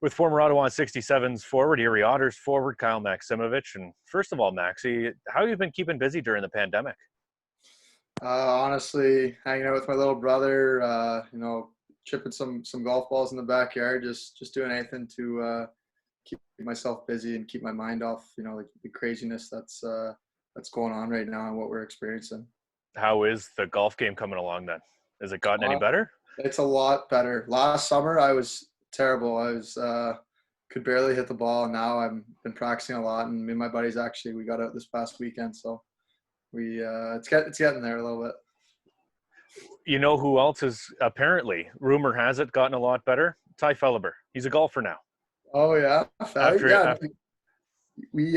with former Ottawa 67s forward, Erie Otters forward Kyle Maksimovich. And first of all, Maxi, how have you been keeping busy during the pandemic? Honestly, hanging out with my little brother, chipping some golf balls in the backyard, just doing anything to keep myself busy and keep my mind off, like the craziness that's going on right now and what we're experiencing. How is the golf game coming along then? Has it gotten any Uh, better? it's a lot better. Last summer I was terrible. I was could barely hit the ball, and now I've been practicing a lot. And me and my buddies actually we got out this past weekend, so we it's getting there a little bit. You know who else is apparently, rumor has it, gotten a lot better? Ty Felliber. He's a golfer now. Oh yeah, After, yeah. after We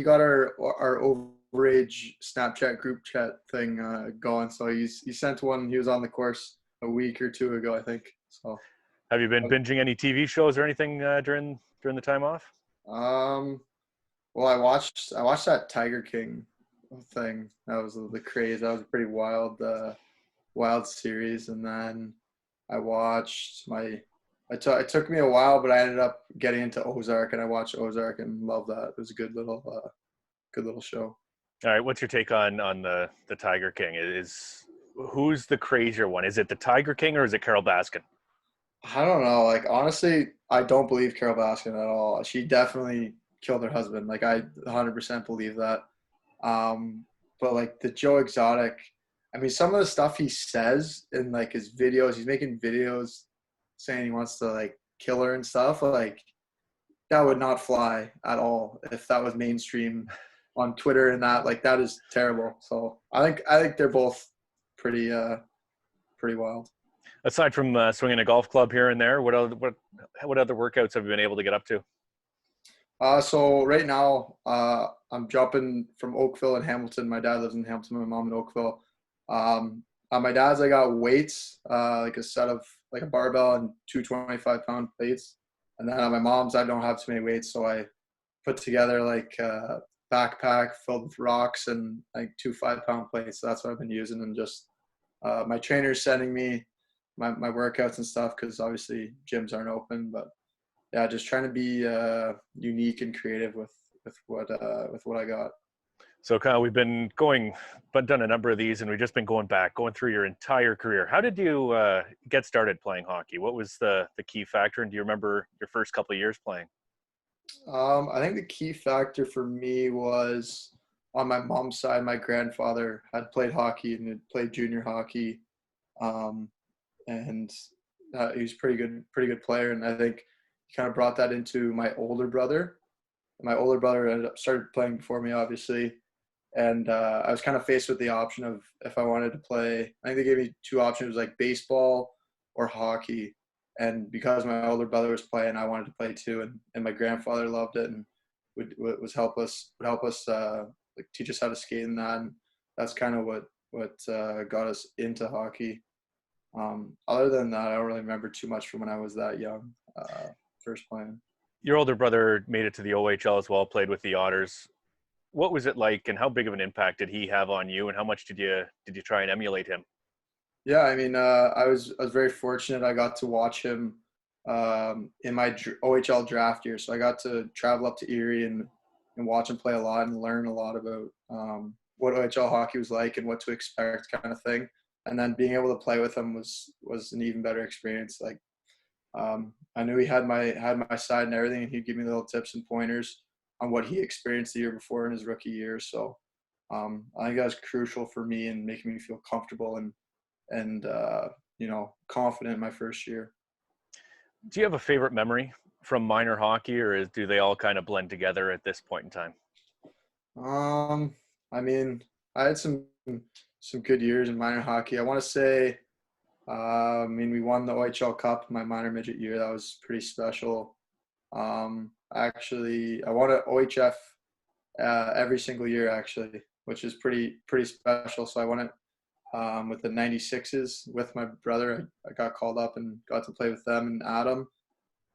got our overage Snapchat group chat thing going. So he sent one. He was on the course a week or two ago, I think. So have you been binging any TV shows or anything during the time off? um, well, I watched that Tiger King thing. That was the craze. That was a pretty wild series. And then I watched it took me a while, but I ended up getting into Ozark, and I watched Ozark and loved that. It was a good little show. All right, what's your take on the Tiger King? Who's the crazier one? Is it the Tiger King or is it Carol Baskin? I don't know. Like, honestly, I don't believe Carol Baskin at all. She definitely killed her husband. Like, I 100% believe that. But like the Joe Exotic, I mean, some of the stuff he says in like his videos, he's making videos saying he wants to like kill her and stuff. Like, that would not fly at all if that was mainstream on Twitter, and that is terrible. So I think they're both pretty pretty wild. Aside from swinging a golf club here and there, what other workouts have you been able to get up to? So right now, I'm jumping from Oakville and Hamilton. My dad lives in Hamilton, my mom in Oakville. On my dad's, I got weights, like a set of like a barbell and two 25-pound plates. And then on my mom's, I don't have too many weights, so I put together like a backpack filled with rocks and like two 5-pound plates. So that's what I've been using, and just my trainer's sending me my workouts and stuff because obviously gyms aren't open, but yeah, just trying to be unique and creative with what I got. So, Kyle, we've been done a number of these, and we've just been going through your entire career. How did you get started playing hockey? What was the key factor, and do you remember your first couple of years playing? I think the key factor for me was on my mom's side. My grandfather had played hockey and had played junior hockey, um, and he was pretty good player. And I think he kind of brought that into my older brother. My older brother ended up started playing before me, obviously, and I was kind of faced with the option of if I wanted to play. I think they gave me two options, like baseball or hockey. And because my older brother was playing, I wanted to play too. And my grandfather loved it and would help us like teach us how to skate in that. And that's kind of what got us into hockey. Other than that, I don't really remember too much from when I was that young, first playing. Your older brother made it to the OHL as well, played with the Otters. What was it like, and how big of an impact did he have on you, and how much did you try and emulate him? Yeah, I mean, I was very fortunate. I got to watch him in my OHL draft year, so I got to travel up to Erie and watch him play a lot and learn a lot about what OHL hockey was like and what to expect, kind of thing. And then being able to play with him was an even better experience. Like, I knew he had my side and everything, and he'd give me little tips and pointers on what he experienced the year before in his rookie year. So I think that was crucial for me and making me feel comfortable and confident in my first year. Do you have a favorite memory from minor hockey, or do they all kind of blend together at this point in time? I mean, I had some good years in minor hockey. I want to say, I mean, we won the OHL Cup my minor midget year. That was pretty special. Actually, I won an OHF every single year, actually, which is pretty special. So I won it with the 96s with my brother. I got called up and got to play with them and Adam.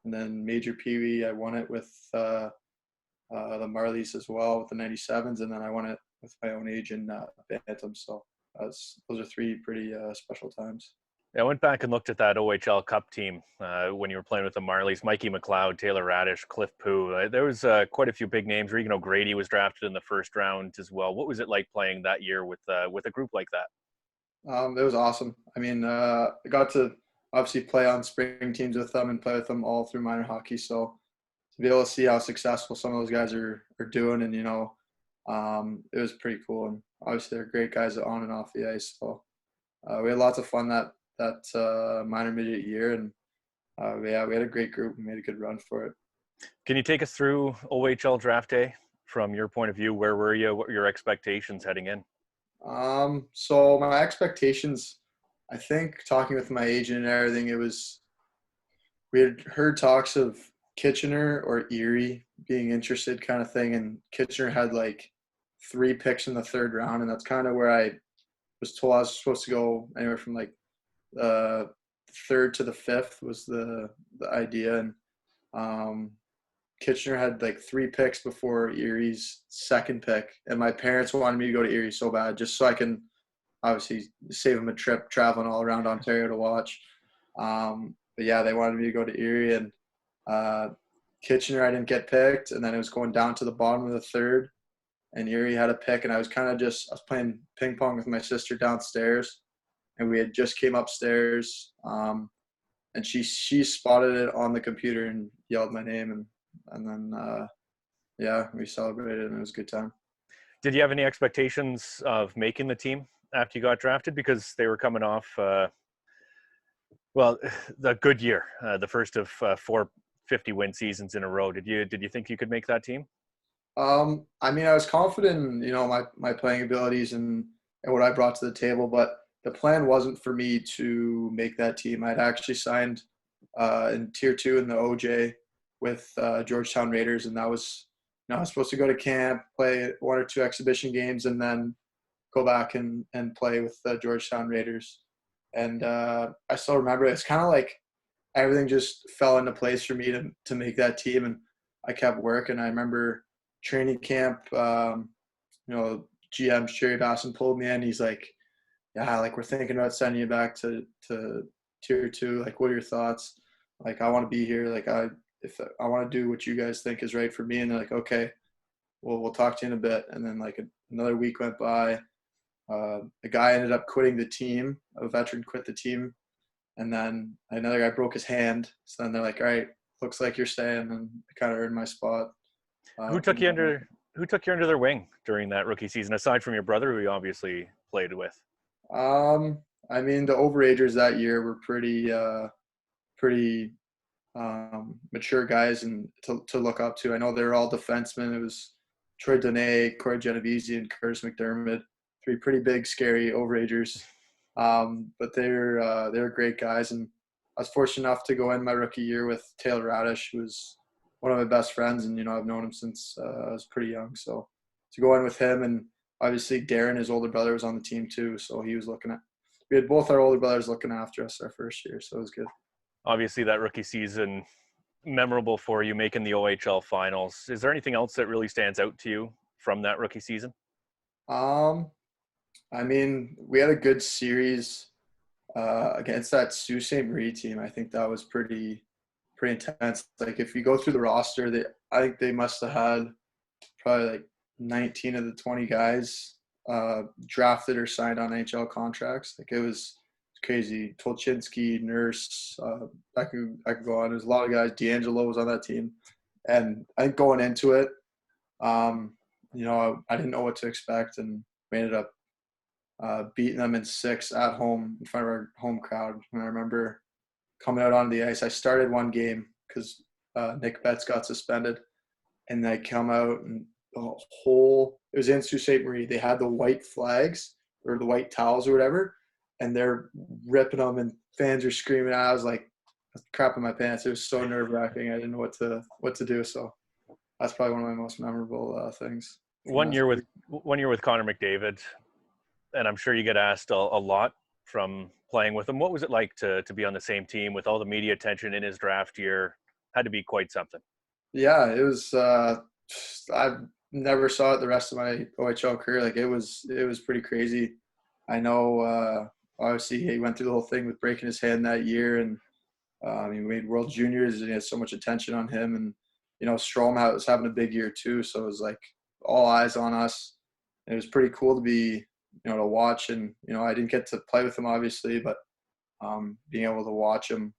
And then Major Pee Wee, I won it with the Marlies as well with the 97s. And then I won it with my own age in Bantam. So those are three pretty special times. Yeah, I went back and looked at that OHL Cup team when you were playing with the Marlies. Mikey McLeod, Taylor Radish, Cliff Poo. There was quite a few big names. Regan O'Grady was drafted in the first round as well. What was it like playing that year with a group like that? It was awesome. I mean, I got to obviously play on spring teams with them and play with them all through minor hockey. So to be able to see how successful some of those guys are doing, and it was pretty cool. And obviously, they're great guys on and off the ice. So we had lots of fun that minor midget year, and yeah, we had a great group. We made a good run for it. Can you take us through OHL draft day from your point of view? Where were you? What were your expectations heading in? So my expectations, I think, talking with my agent and everything, we had heard talks of Kitchener or Erie being interested, kind of thing, and Kitchener had like 3 picks in the 3rd round, and that's kind of where I was told I was supposed to go anywhere from like the 3rd to the 5th was the idea, and Kitchener had like 3 picks before Erie's 2nd pick, and my parents wanted me to go to Erie so bad, just so I can obviously save them a trip traveling all around Ontario to watch. But yeah, they wanted me to go to Erie, and Kitchener I didn't get picked, and then it was going down to the bottom of the 3rd, and Erie had a pick, and I was playing ping pong with my sister downstairs, and we had just came upstairs, and she spotted it on the computer and yelled my name, and then yeah, we celebrated, and it was a good time. Did you have any expectations of making the team after you got drafted? Because they were coming off, well, the good year, the first of 4 50-win seasons in a row. Did you think you could make that team? I mean, I was confident in, my playing abilities and what I brought to the table, but the plan wasn't for me to make that team. I'd actually signed in Tier 2 in the OJ with Georgetown Raiders, and that was, I was supposed to go to camp, play 1 or 2 exhibition games, and then go back and play with the Georgetown Raiders. And I still remember it's kind of like everything just fell into place for me to make that team, and I kept working. I remember training camp, GM Sherry Basson pulled me in. He's like, yeah, like we're thinking about sending you back to Tier 2. Like, what are your thoughts? Like, I want to be here. Like, if I want to do what you guys think is right for me. And they're like, okay, well, we'll talk to you in a bit. And then like another week went by. A guy ended up quitting the team. A veteran quit the team. And then another guy broke his hand. So then they're like, all right, looks like you're staying. And I kind of earned my spot. Who took you under their wing during that rookie season, aside from your brother, who you obviously played with? I mean, the overagers that year were pretty mature guys and to look up to. I know they're all defensemen. It was Troy Dene, Corey Genovese, and Curtis McDermott, 3 pretty big, scary overagers. But they're great guys, and I was fortunate enough to go in my rookie year with Taylor Radish, who was one of my best friends, and I've known him since I was pretty young. So to go in with him, and obviously Darren, his older brother, was on the team too, so he was we had both our older brothers looking after us our first year, so it was good. Obviously, that rookie season, memorable for you, making the OHL finals. Is there anything else that really stands out to you from that rookie season? I mean, we had a good series against that Sault Ste. Marie team. I think that was pretty intense. Like, if you go through the roster, I think they must have had probably like 19 of the 20 guys drafted or signed on NHL contracts. Like, it was crazy. Tolchinsky, Nurse, I could go on. There's a lot of guys. D'Angelo was on that team. And I think going into it, I didn't know what to expect, and we ended up beating them in 6 at home in front of our home crowd. And I remember coming out on the ice. I started one game because Nick Betts got suspended, and I come out and it was in Sault Ste. Marie. They had the white flags or the white towels or whatever, and they're ripping them, and fans are screaming. I was like, crap in my pants. It was so nerve wracking. I didn't know what to do. So that's probably one of my most memorable things. One year with Connor McDavid, and I'm sure you get asked a lot from playing with him. What was it like to be on the same team with all the media attention in his draft year? Had to be quite something. Yeah, it was. I never saw it the rest of my OHL career. Like, it was pretty crazy. I know obviously he went through the whole thing with breaking his hand that year, and he made World Juniors, and he had so much attention on him. And Strome was having a big year too, so it was like all eyes on us. And it was pretty cool to be, to watch. And I didn't get to play with him obviously, but being able to watch him,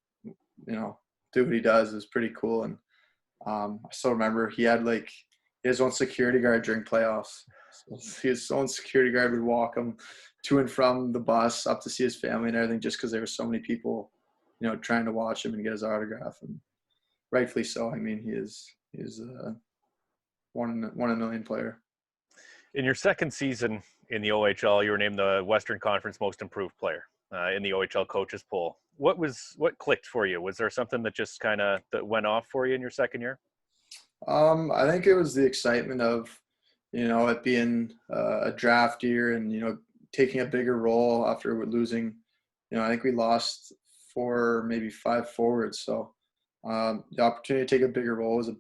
do what he does is pretty cool. And I still remember he had his own security guard during playoffs. So his own security guard would walk him to and from the bus up to see his family and everything, just because there were so many people, trying to watch him and get his autograph. And rightfully so. I mean, he is one in a million player. In your second season in the OHL, you were named the Western Conference Most Improved Player in the OHL coaches poll. What clicked for you? Was there something that just kind of that went off for you in your second year? I think it was the excitement of, it being a draft year and, taking a bigger role after losing. I think we lost 4, maybe 5 forwards. So the opportunity to take a bigger role was a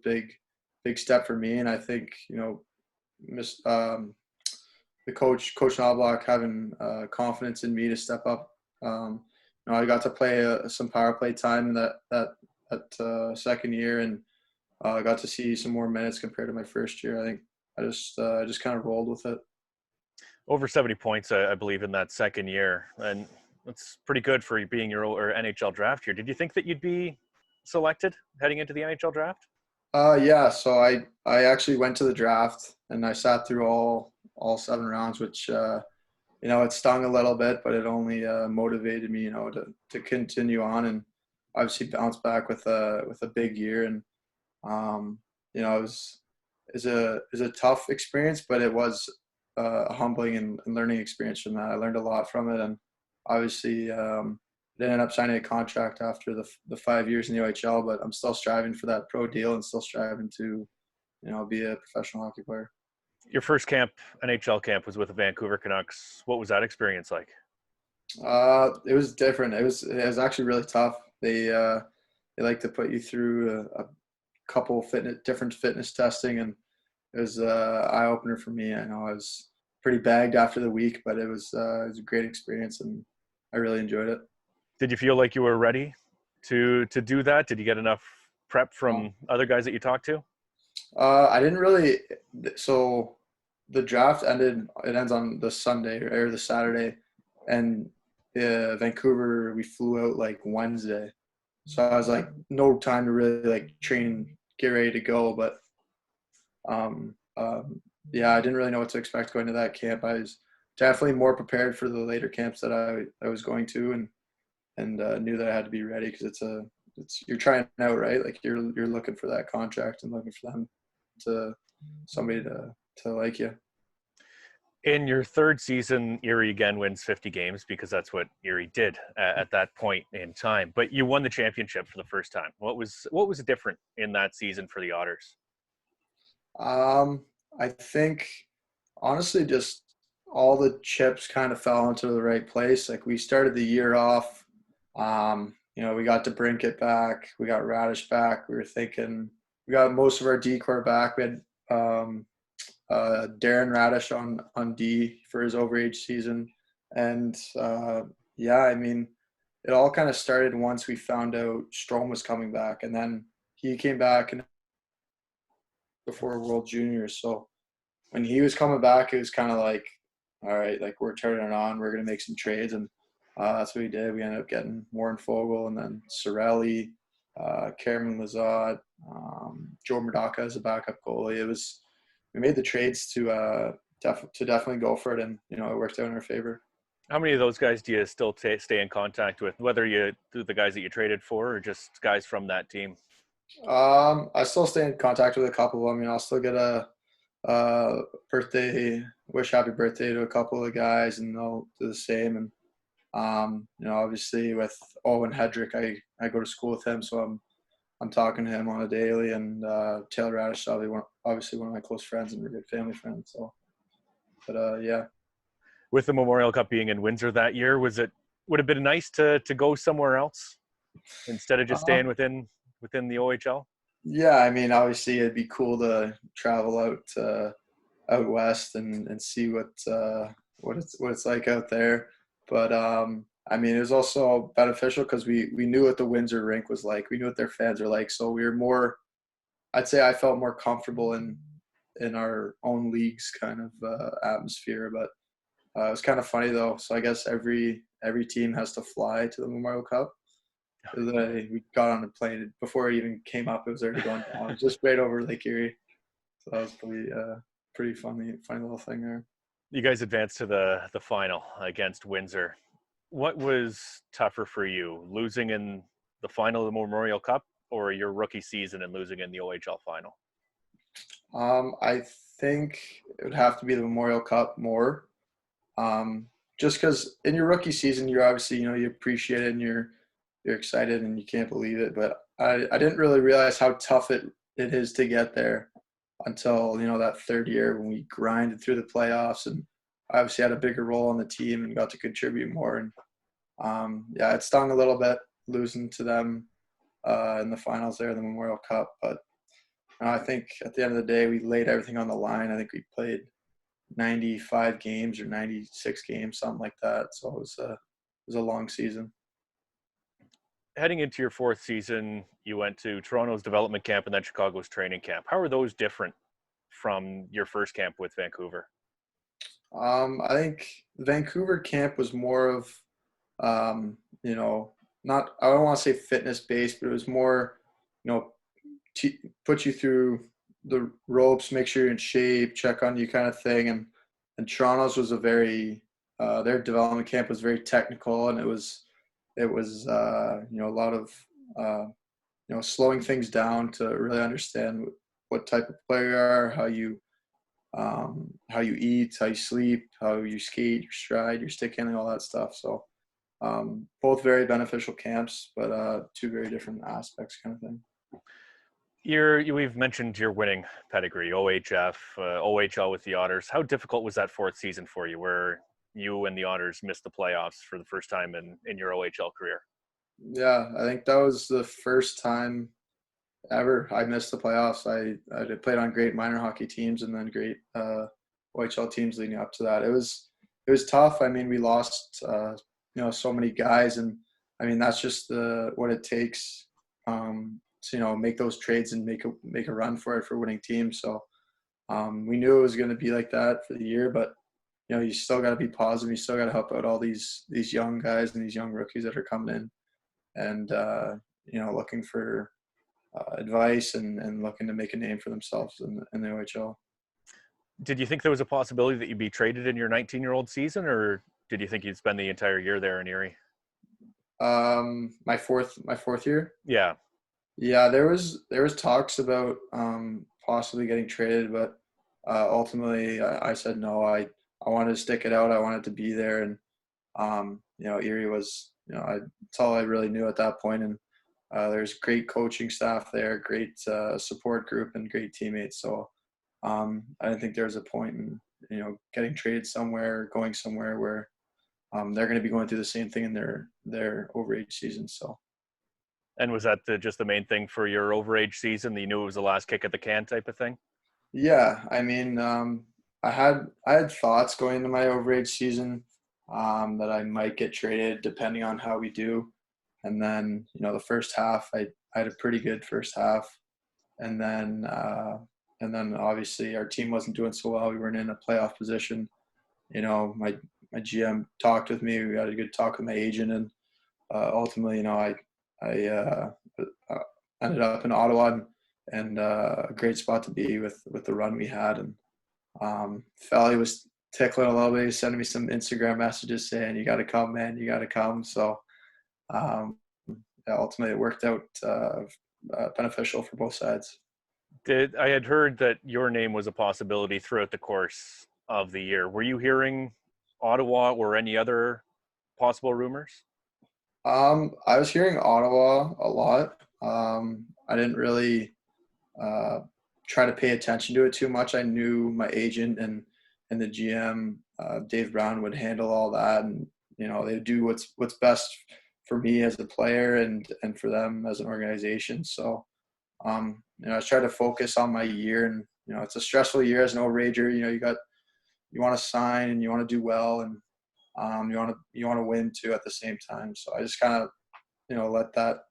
big step for me. And I think, the Coach Knobloch having confidence in me to step up. I got to play some power play time that second year, and I got to see some more minutes compared to my first year. I think I just kind of rolled with it. Over 70 points, I believe, in that second year, and that's pretty good for being your NHL draft year. Did you think that you'd be selected heading into the NHL draft? Yeah. So I actually went to the draft and I sat through all 7 rounds, which it stung a little bit, but it only motivated me, to continue on and obviously bounce back with a big year. And it was a tough experience, but it was a humbling and learning experience from that. I learned a lot from it, and obviously ended up signing a contract after the 5 years in the OHL. But I'm still striving for that pro deal and still striving to, be a professional hockey player. Your first NHL camp, was with the Vancouver Canucks. What was that experience like? It was different. It was actually really tough. They like to put you through a couple different fitness testing, and it was an eye opener for me. I know I was pretty bagged after the week, but it was a great experience, and I really enjoyed it. Did you feel like you were ready to do that? Did you get enough prep from other guys that you talked to? I didn't really. So the draft ended. It ends on the Sunday or the Saturday, and Vancouver, we flew out Wednesday. So I was no time to really train, get ready to go. But yeah, I didn't really know what to expect going to that camp. I was definitely more prepared for the later camps that I was going to, and knew that I had to be ready, because you're trying out, right? You're looking for that contract and looking for them somebody to like you. In your third season, Erie again wins 50 games, because that's what Erie did at that point in time. But you won the championship for the first time. What was different in that season for the Otters? I think honestly, just all the chips kind of fell into the right place. We started the year off. We got DeBrincat back. We got Radish back. We were thinking we got most of our D core back. We had Darren Radish on D for his overage season. And yeah, I mean, it all kind of started once we found out Strome was coming back, and then he came back and before World Juniors. So when he was coming back, it was kind of all right, we're turning it on. We're going to make some trades. And that's what we did. We ended up getting Warren Fogle, and then Sorelli, Cameron Lazat, Joe Murdaka as a backup goalie. We made the trades to definitely go for it, and it worked out in our favor. How many of those guys do you still stay in contact with, whether you do the guys that you traded for or just guys from that team? I still stay in contact with a couple. I mean, I'll still get a birthday wish happy birthday to a couple of the guys, and they'll do the same. And obviously with Owen Hedrick, I go to school with him, so I'm talking to him on a daily. And Taylor Radish is obviously one of my close friends, and we're good family friends. So, but yeah. With the Memorial Cup being in Windsor that year, would it have been nice to go somewhere else instead of just staying within the OHL? Yeah, I mean, obviously it'd be cool to travel out west and see what it's like out there. But I mean, it was also beneficial because we knew what the Windsor rink was like. We knew what their fans are like, so we were more. I'd say I felt more comfortable in our own league's kind of atmosphere. But it was kind of funny though. So I guess every team has to fly to the Memorial Cup. We got on a plane before it even came up. It was already going down. It was just right over Lake Erie. So that was pretty funny little thing there. You guys advanced to the final against Windsor. What was tougher for you, losing in the final of the Memorial Cup or your rookie season and losing in the OHL final? I think it would have to be the Memorial Cup more. Just because in your rookie season, you're obviously, you appreciate it and you're excited and you can't believe it. But I didn't really realize how tough it is to get there until, that third year when we grinded through the playoffs and I obviously had a bigger role on the team and got to contribute more. And yeah, it stung a little bit losing to them in the finals there in the Memorial Cup. But I think at the end of the day, we laid everything on the line. I think we played 95 games or 96 games, something like that. So it was a long season. Heading into your fourth season, you went to Toronto's development camp and then Chicago's training camp. How are those different from your first camp with Vancouver? I think Vancouver camp was more of, not, I don't want to say fitness based, but it was more, you know, put you through the ropes, make sure you're in shape, check on you kind of thing. And Toronto's was a very, their development camp was very technical and it was a lot of, slowing things down to really understand what type of player you are, how you eat, how you sleep, how you skate, your stride, your stick handling, all that stuff. So both very beneficial camps, but two very different aspects kind of thing. We've mentioned your winning pedigree, OHF, OHL with the Otters. How difficult was that fourth season for you where you and the Otters missed the playoffs for the first time in your OHL career? Yeah, I think that was the first time ever I missed the playoffs. I played on great minor hockey teams and then great OHL teams leading up to that. It was tough. I mean, we lost so many guys, and I mean that's just what it takes to make those trades and make a run for it for winning teams. So we knew it was going to be like that for the year, but you still got to be positive. You still got to help out all these young guys and these young rookies that are coming in, and looking for advice and looking to make a name for themselves in the OHL. Did you think there was a possibility that you'd be traded in your 19-year-old season, or did you think you'd spend the entire year there in Erie? My fourth year. Yeah. Yeah, there was talks about possibly getting traded, but ultimately I said no. I wanted to stick it out. I wanted to be there, and Erie was that's all I really knew at that point. And there's great coaching staff there, great support group, and great teammates. So I didn't think there was a point in getting traded somewhere, going somewhere where they're going to be going through the same thing in their overage season. So. And was that just the main thing for your overage season? That you knew it was the last kick at the can type of thing? Yeah, I mean, I had thoughts going into my overage season that I might get traded depending on how we do, and then the first half I had a pretty good first half, and then obviously our team wasn't doing so well. We weren't in a playoff position. My GM talked with me. We had a good talk with my agent, and ultimately, I ended up in Ottawa and a great spot to be with the run we had. And Felly was tickling a little bit. He was sending me some Instagram messages saying, "You got to come, man. You got to come." So ultimately, it worked out beneficial for both sides. I had heard that your name was a possibility throughout the course of the year. Were you hearing Ottawa or any other possible rumors? I was hearing Ottawa a lot. I didn't really try to pay attention to it too much. I knew my agent and the GM, Dave Brown, would handle all that, and they do what's best for me as a player and for them as an organization. So I was trying to focus on my year, and it's a stressful year as an overager. You want to sign and you want to do well, and You want to win too at the same time. So I just kind of let that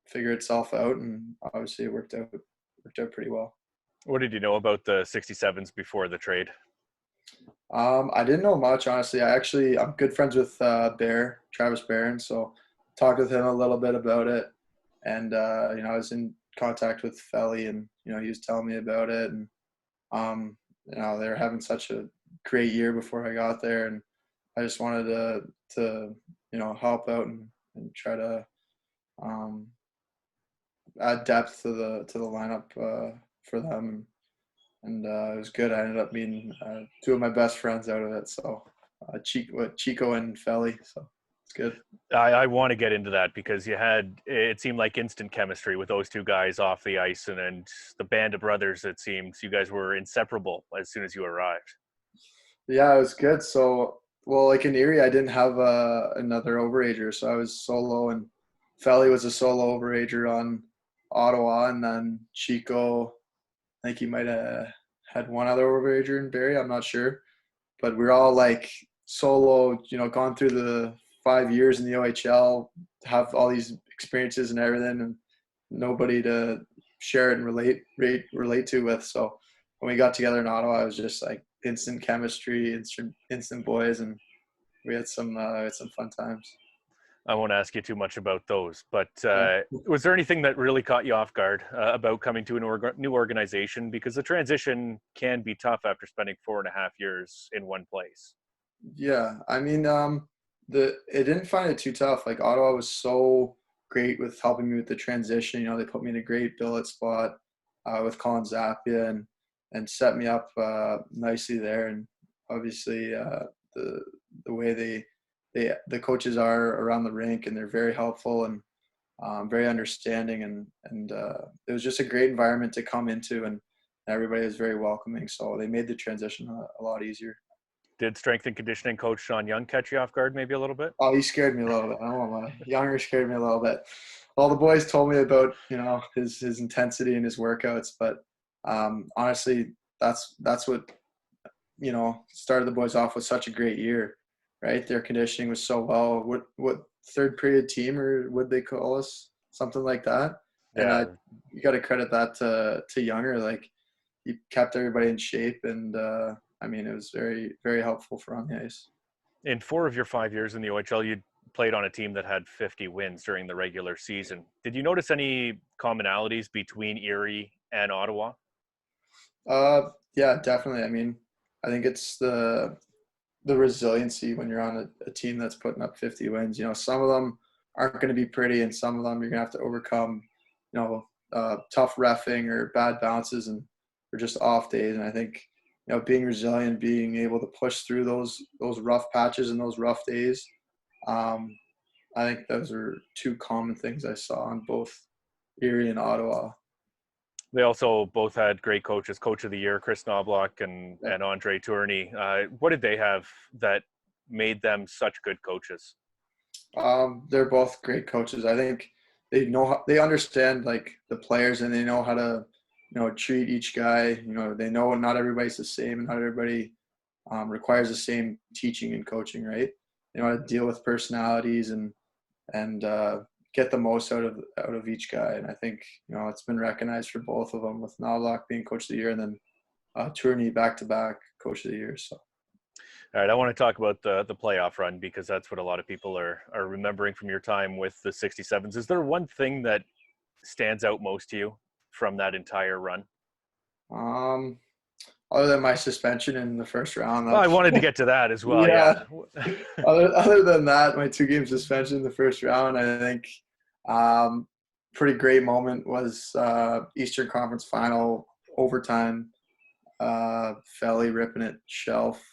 figure itself out, and obviously it worked out pretty well. What did you know about the 67s before the trade? I didn't know much, honestly. I'm good friends with Travis Barron, so talked with him a little bit about it, and I was in contact with Felly, and he was telling me about it, and they were having such a great year before I got there, and I just wanted to help out and try to add depth to the lineup for them, and it was good. I ended up meeting two of my best friends out of it, so Chico and Felly, so it's good. I want to get into that because it seemed like instant chemistry with those two guys off the ice, and the band of brothers. It seems you guys were inseparable as soon as you arrived. Yeah, it was good. So, well, like in Erie, I didn't have another overager, so I was solo, and Felly was a solo overager on Ottawa, and then Chico, I think he might have had one other overager in Barrie. I'm not sure, but we're all like solo. Gone through the 5 years in the OHL, have all these experiences and everything, and nobody to share it and relate to with. So when we got together in Ottawa, it was just like instant chemistry, instant boys, and we had some fun times. I won't ask you too much about those, but Yeah. was there anything that really caught you off guard about coming to a new organization? Because the transition can be tough after spending 4.5 years in one place. Yeah, I mean, it didn't find it too tough. Like Ottawa was so great with helping me with the transition. They put me in a great billet spot with Colin Zappia and set me up nicely there. And obviously, the way the coaches are around the rink, and they're very helpful and very understanding, and it was just a great environment to come into, and everybody was very welcoming. So they made the transition a lot easier. Did strength and conditioning coach Sean Young catch you off guard maybe a little bit? Oh, he scared me a little bit. I don't want to lie. Younger scared me a little bit. All the boys told me about his intensity and his workouts, but honestly, that's what started the boys off with such a great year, right? Their conditioning was so well. What third period team, or would they call us, something like that? Yeah. And you got to credit that to Younger. Like he kept everybody in shape, and it was very, very helpful for on the ice. In 4 of your 5 years in the OHL, you played on a team that had 50 wins during the regular season. Did you notice any commonalities between Erie and Ottawa? Yeah, definitely. I think it's the resiliency when you're on a team that's putting up 50 wins. Some of them aren't going to be pretty, and some of them you're going to have to overcome, tough reffing or bad bounces or just off days. And I think, being resilient, being able to push through those rough patches and those rough days. I think those are two common things I saw on both Erie and Ottawa. They also both had great coaches, Coach of the Year, Chris Knobloch and Andre Tourney. What did they have that made them such good coaches? They're both great coaches. I think they understand like the players, and they know how to, treat each guy. They know not everybody's the same, and not everybody requires the same teaching and coaching, right? They know how to deal with personalities and get the most out of each guy. And I think it's been recognized for both of them, with Knobloch being Coach of the Year, and then Tourney back-to-back Coach of the Year. So. All right, I want to talk about the playoff run, because that's what a lot of people are remembering from your time with the 67s. Is there one thing that stands out most to you from that entire run? Other than my suspension in the first round. Well, I wanted to get to that as well. Yeah. Yeah. Other than that, my 2-game suspension in the first round, I think pretty great moment was Eastern Conference Final overtime. Felly ripping it shelf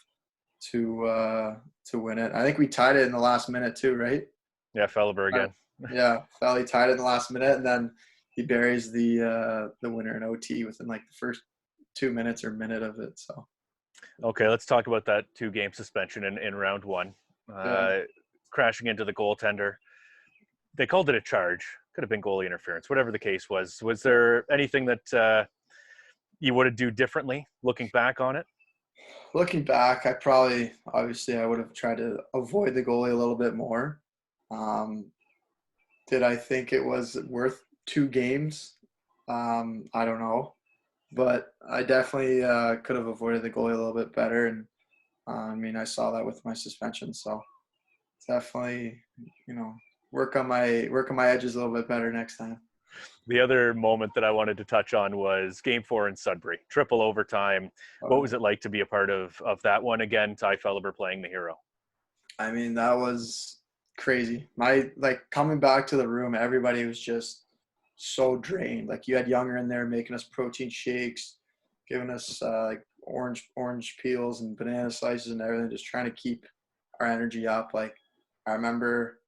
to win it. I think we tied it in the last minute too, right? Yeah, Felleber again. Yeah, Felly tied it in the last minute, and then he buries the winner in OT within like the first 2 minutes or minute of it. So. Okay, let's talk about that 2-game suspension in round one. Crashing into the goaltender. They called it a charge. Could have been goalie interference, whatever the case was. Was there anything that you would do differently looking back on it? Looking back, obviously I would have tried to avoid the goalie a little bit more. Um, did I think it was worth 2 games? I don't know, but I definitely could have avoided the goalie a little bit better. And I mean, I saw that with my suspension, so definitely, you know, work on my edges a little bit better next time. The other moment that I wanted to touch on was Game 4 in Sudbury, triple overtime. What was Oh, it like to be a part of that one again? Ty Felliver playing the hero. I mean, that was crazy. My like coming back to the room, everybody was just so drained. Like you had Younger in there making us protein shakes, giving us like orange peels and banana slices and everything, just trying to keep our energy up. Like I remember,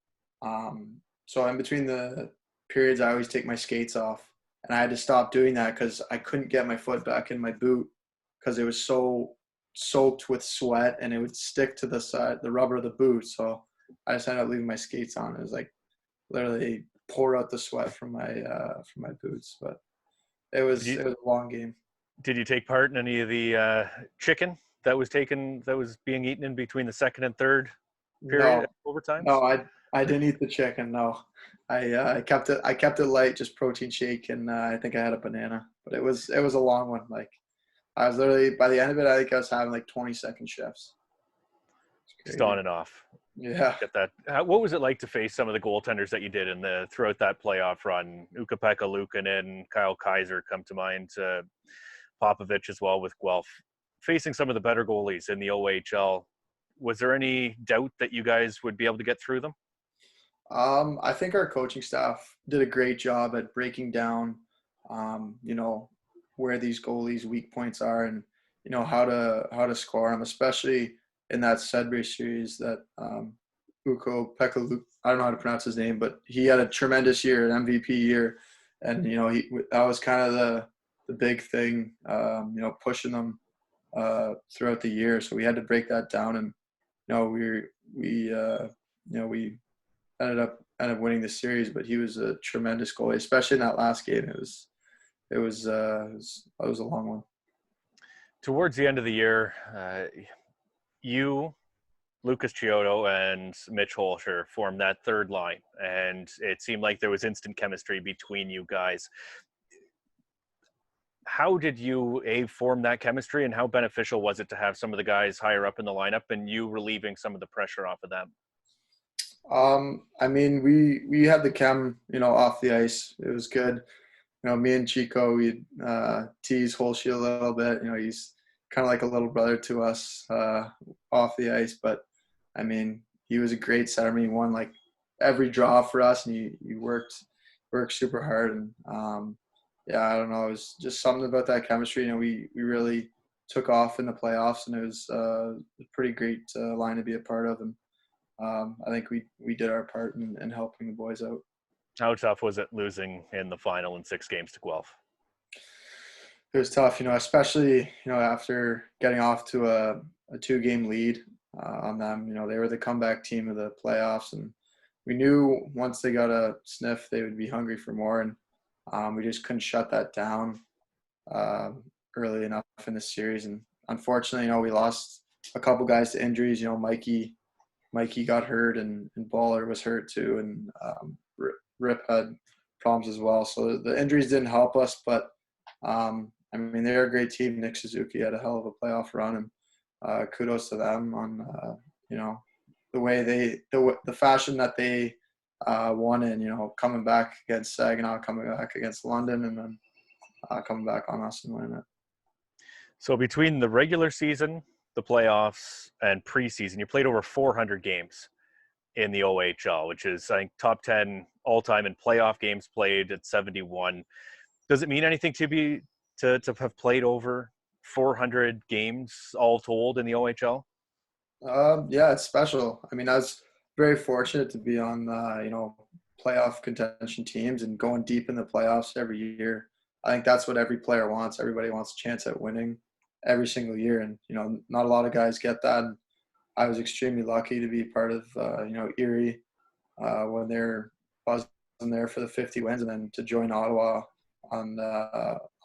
so in between the periods, I always take my skates off, and I had to stop doing that because I couldn't get my foot back in my boot because it was so soaked with sweat and it would stick to the rubber of the boot. So I just ended up leaving my skates on. It was like literally pour out the sweat from my boots. But it Did was you it was a long game. did you take part in any of the chicken that was being eaten in between the second and third period No, overtimes? no, I didn't eat the chicken. No, I kept it light, just protein shake, and I think I had a banana. But it was a long one. Like I was literally by the end of it, I think I was having like 20-second shifts. It's Just on crazy. and off. Yeah. Get that. What was it like to face some of the goaltenders that you did in the throughout that playoff run? Ukko-Pekka Luukkonen, Kyle Kaiser come to mind. Popovich as well with Guelph. Facing some of the better goalies in the OHL, was there any doubt that you guys would be able to get through them? I think our coaching staff did a great job at breaking down, you know, where these goalies' weak points are, and how to score them, especially in that Sudbury series. That Ukko Pekka, I don't know how to pronounce his name, but he had a tremendous year, an MVP year, and that was kind of the big thing, pushing them throughout the year. So we had to break that down, and we ended up winning the series. But he was a tremendous goalie, especially in that last game. It was a long one. Towards the end of the year, you, Lucas Chiodo, and Mitch Holscher formed that third line, and it seemed like there was instant chemistry between you guys. How did you form that chemistry, and how beneficial was it to have some of the guys higher up in the lineup and you relieving some of the pressure off of them? I mean, we had the chem, off the ice. It was good. Me and Chico, we tease Holscher a little bit. He's kind of like a little brother to us off the ice. But I mean, he was a great centerman. He won like every draw for us, and he worked super hard. And yeah, I don't know. It was just something about that chemistry. We really took off in the playoffs, and it was a pretty great line to be a part of. And I think we did our part in helping the boys out. How tough was it losing in the final in 6 games to Guelph? It was tough, especially after getting off to a 2-game lead on them. They were the comeback team of the playoffs, and we knew once they got a sniff, they would be hungry for more, and we just couldn't shut that down uh, early enough in the series. And unfortunately, we lost a couple guys to injuries. Mikey got hurt, and Baller was hurt too, and Rip had problems as well. So the injuries didn't help us, but I mean, they're a great team. Nick Suzuki had a hell of a playoff run, and kudos to them on the way the fashion that they won in. Coming back against Saginaw, coming back against London, and then coming back on us and winning it. So between the regular season, the playoffs, and preseason, you played over 400 games in the OHL, which is, I think, top 10 all time in playoff games played at 71. Does it mean anything to have played over 400 games all told in the OHL? Yeah, it's special. I mean, I was very fortunate to be on playoff contention teams and going deep in the playoffs every year. I think that's what every player wants. Everybody wants a chance at winning every single year, and not a lot of guys get that. And I was extremely lucky to be part of Erie when they're buzzing there for the 50 wins, and then to join Ottawa on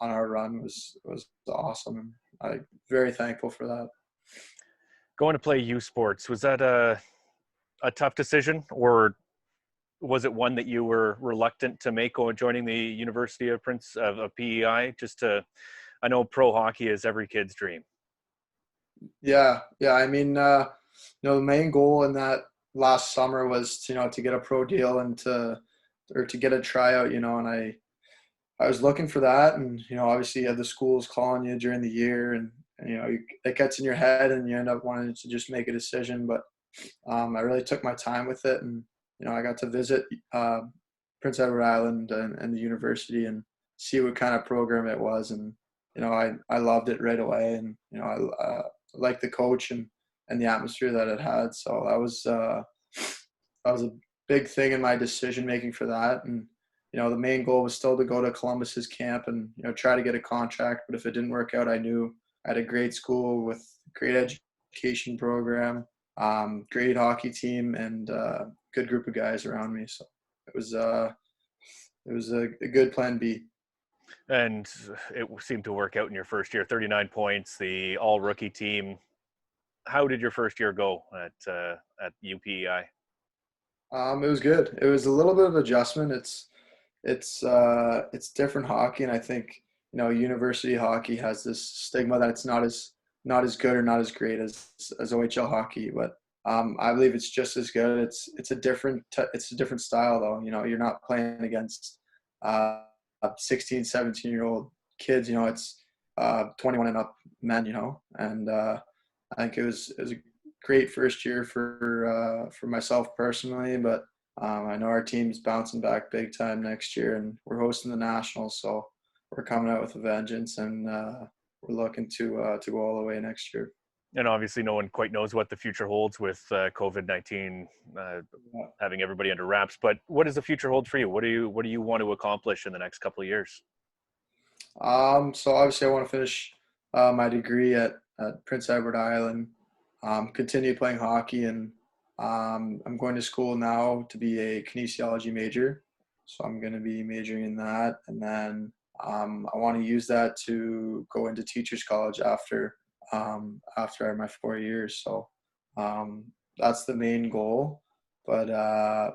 our run was awesome. And I'm very thankful for that. Going to play USports, was that a tough decision, or was it one that you were reluctant to make going joining the University of Prince of PEI? I know pro hockey is every kid's dream. Yeah, yeah. I mean, the main goal in that last summer was to get a pro deal and to get a tryout. And I was looking for that, and obviously you have the schools calling you during the year, and it gets in your head, and you end up wanting to just make a decision. But I really took my time with it, and I got to visit Prince Edward Island and the university and see what kind of program it was, and I loved it right away, and I liked the coach and the atmosphere that it had. So that was a big thing in my decision making for that. And the main goal was still to go to Columbus's camp and try to get a contract. But if it didn't work out, I knew I had a great school with great education program, great hockey team, and good group of guys around me. So it was a good plan B. And it seemed to work out in your first year. 39 points, the all rookie team. How did your first year go at UPEI? It was good. It was a little bit of adjustment. It's different hockey, and I think university hockey has this stigma that it's not as good or not as great as OHL hockey, but I believe it's just as good. It's a different style though. You're not playing against 16, 17-year-old kids. It's 21 and up men. And I think it was a great first year for myself personally, but I know our team's bouncing back big time next year, and we're hosting the Nationals, so we're coming out with a vengeance, and we're looking to go all the way next year. And obviously, no one quite knows what the future holds with COVID-19 having everybody under wraps. But what does the future hold for you? What do you want to accomplish in the next couple of years? So obviously, I want to finish my degree at Prince Edward Island, continue playing hockey, and I'm going to school now to be a kinesiology major. So I'm going to be majoring in that, and then I want to use that to go into teachers college after my 4 years. So that's the main goal. But I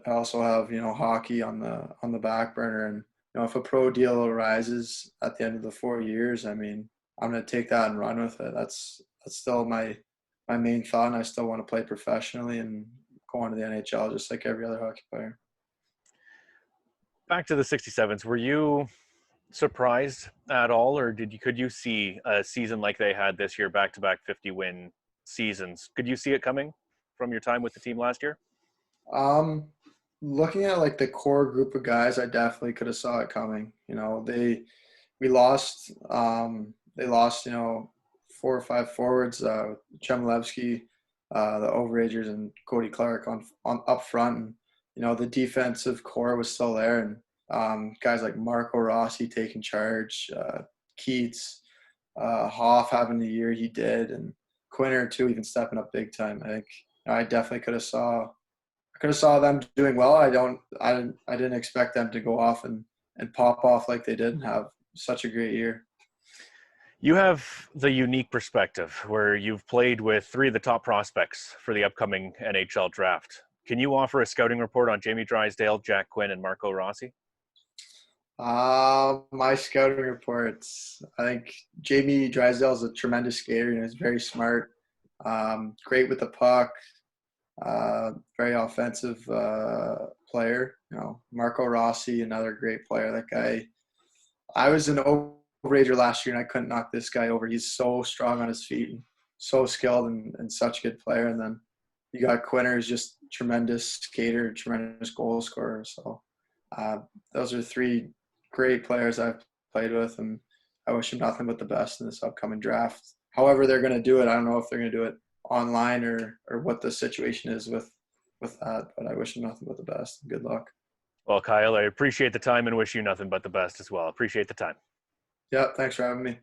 also have hockey on the back burner, and if a pro deal arises at the end of the 4 years, I mean, I'm going to take that and run with it. That's still my main thought, and I still want to play professionally and go on to the NHL just like every other hockey player. Back to the 67s, were you surprised at all, or could you see a season like they had this year, back-to-back 50-win seasons? Could you see it coming from your time with the team last year? Looking at like the core group of guys, I definitely could have saw it coming. They lost 4 or 5 forwards, Chemilevsky, the Overagers, and Cody Clark on up front, and the defensive core was still there, and guys like Marco Rossi taking charge, Keats, Hoff having the year he did, and Quinter too, even stepping up big time. I think I definitely could have saw them doing well. I didn't expect them to go off and pop off like they did and have such a great year. You have the unique perspective where you've played with 3 of the top prospects for the upcoming NHL draft. Can you offer a scouting report on Jamie Drysdale, Jack Quinn, and Marco Rossi? My scouting reports, I think Jamie Drysdale is a tremendous skater. He's very smart, great with the puck, very offensive player. Marco Rossi, another great player. That guy, I was an Overager last year, and I couldn't knock this guy over. He's so strong on his feet and so skilled and such a good player. And then you got Quinter, who's just tremendous skater, tremendous goal scorer. So those are 3 great players I've played with, and I wish them nothing but the best in this upcoming draft. However they're going to do it, I don't know if they're going to do it online or what the situation is with that, but I wish them nothing but the best. Good luck. Well, Kyle, I appreciate the time and wish you nothing but the best as well. Appreciate the time. Yeah, thanks for having me.